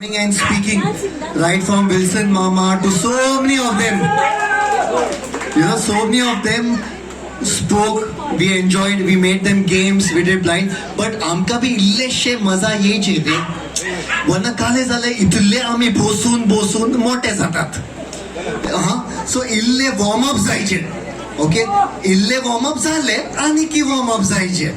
And speaking right from Wilson Mama to so many of them. So many of them spoke, we enjoyed, we made them games, we did blind. But आमका भी इल्लेशे मजा येच येते. वरना काले झाले इतले आम्ही बोसून मोठे जातात. सो इल्ले वॉर्म अप जायचे. ओके, इल्ले वॉर्म अप झाले आणि की वॉर्म अप जायचे.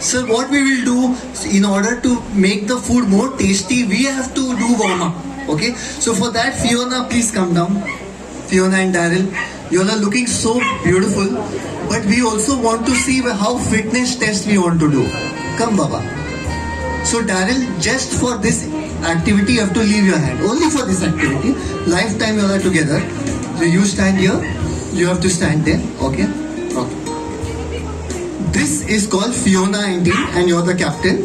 So what we will do, in order to make the food more tasty, we have to do warm up. Okay, so for that, Fiona, please come down. Fiona and Daryl, you all are looking so beautiful, but we also want to see how fitness test we want to do. Come, Baba. So Daryl, just for this activity, you have to leave your hand. Only for this activity. Lifetime you all are together. So you stand here. You have to stand there. Okay. Okay. This is called Fiona and team, and you're the captain.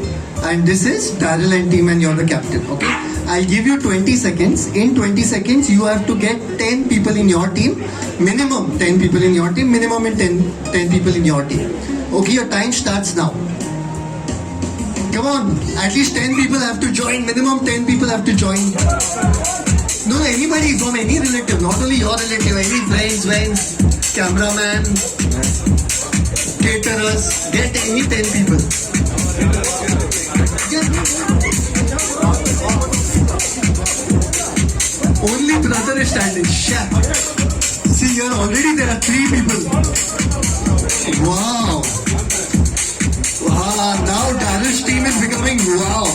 And this is Daryl and team, and you're the captain. Okay. I'll give you 20 seconds. In 20 seconds, you have to get 10 people in your team. Minimum 10 people in your team. Minimum in 10 people in your team. Okay, your time starts now. Come on. At least 10 people have to join. Minimum 10 people have to join. No, anybody from any relative. Not only your relative. Any friends, cameraman, caterers. Get any 10 people. Only brother is standing. See, here already there are 3 people. Wow. Wow. Now Daryl's team is becoming wow.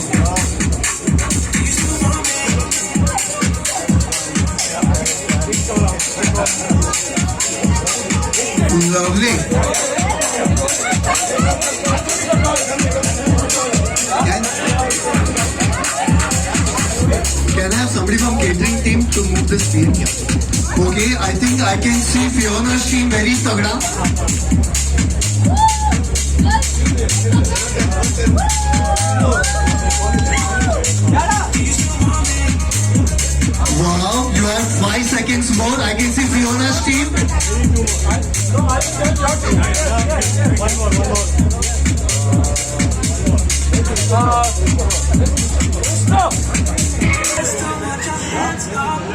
Lovely. Can I have somebody from catering team to move the screen here? Okay, I think I can see Fiona's team very tagda. Wow, you have 5 seconds more. I can see Fiona's team.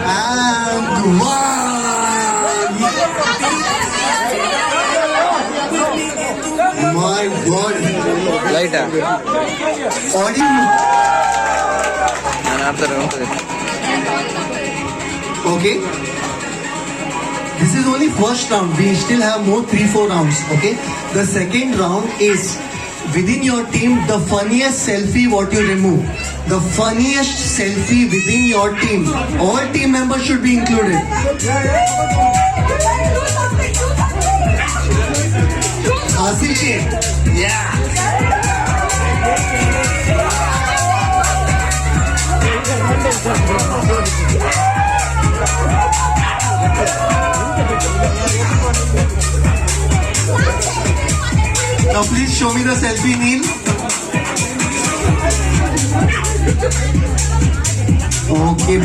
And one. My God. Lighter. Okay. This is only first round. We still have more 3-4 rounds. Okay. The second round is within your team the funniest selfie what you remove. The funniest selfie within your team. All team members should be included. Ashish. Yeah. Now please show me the selfie, Neil. Okay,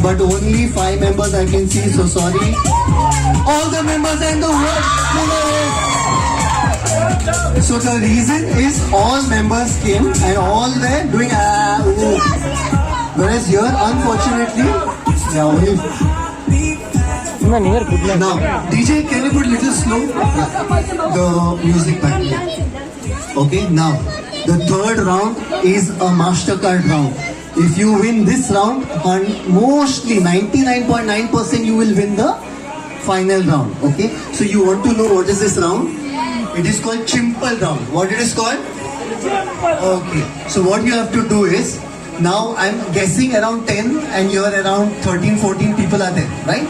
but only 5 members I can see, so sorry. All the members and the world. So the reason is all members came and all were doing whereas here, unfortunately, now, DJ, can you put little slow the music back? Okay, now the third round is a MasterCard round. If you win this round, mostly 99.9% you will win the final round. Okay, so you want to know what is this round? It is called Chimple round. What it is called? Okay, so what you have to do is, now I'm guessing around 10 and you're around 13-14 people are there, right?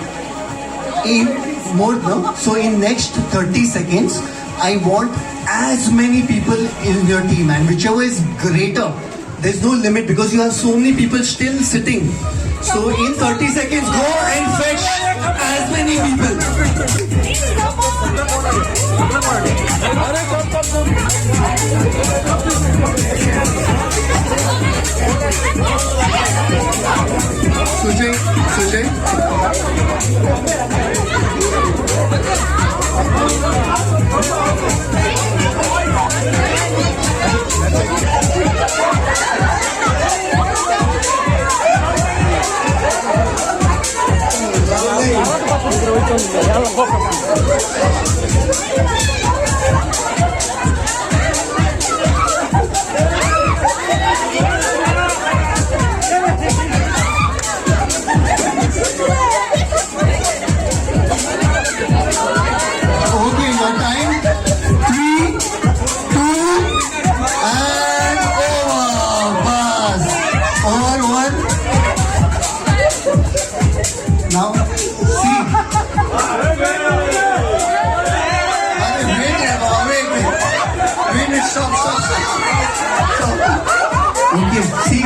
So in next 30 seconds, I want as many people in your team, and whichever is greater, there's no limit because you have so many people still sitting. So in 30 seconds, go and fetch as many people. Sujay. Okay, your time. 3, 2, and over. Bas. Over. Now, see. Wait, stop. Okay, see.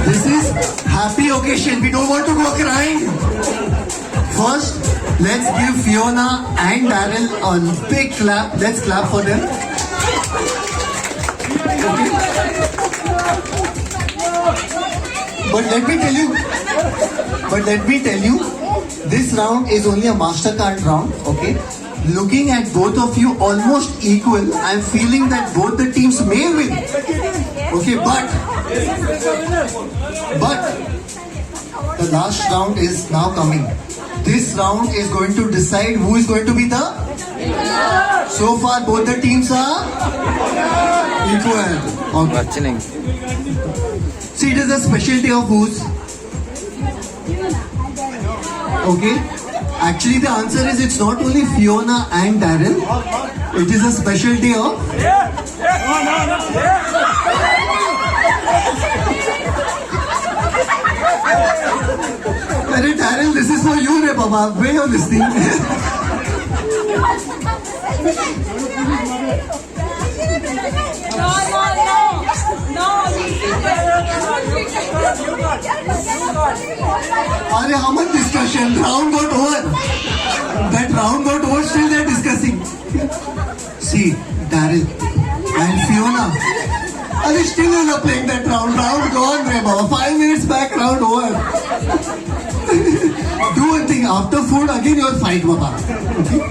This is happy occasion. We don't want to go crying. First, let's give Fiona and Daryl a big clap. Let's clap for them. Okay. But let me tell you, this round is only a MasterCard round, okay? Looking at both of you almost equal, I'm feeling that both the teams may win. Okay, but the last round is now coming. This round is going to decide who is going to be the... So far, both the teams are equal. Okay. See, it is a specialty of whose? Okay. Actually, the answer is it's not only Fiona and Daryl. It is a specialty of... Arey Daryl, this is for you, re Baba. Where you're listening? Arey, how much discussion? Round got over. That round got over, still they're discussing. See, Daryl and Fiona. Arey, still you're not playing that round. Round gone, re Baba. 5 minutes back, round over. Do one thing, after food, again you'll fight, Baba. Okay?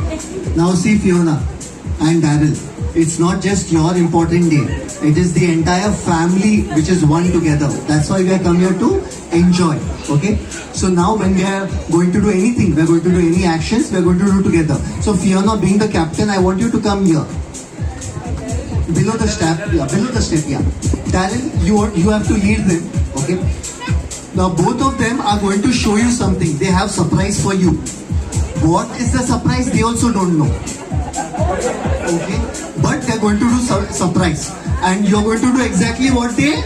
Now see, Fiona and Daryl. It's not just your important day. It is the entire family which is one together. That's why we are come here to enjoy. Okay? So now when we are going to do anything, we are going to do any actions, we are going to do together. So Fiona, being the captain, I want you to come here. Below the step, yeah. Daryl, you have to lead them. Okay? Now both of them are going to show you something. They have surprise for you. What is the surprise? They also don't know. Okay? But they're going to do surprise. And you're going to do exactly what they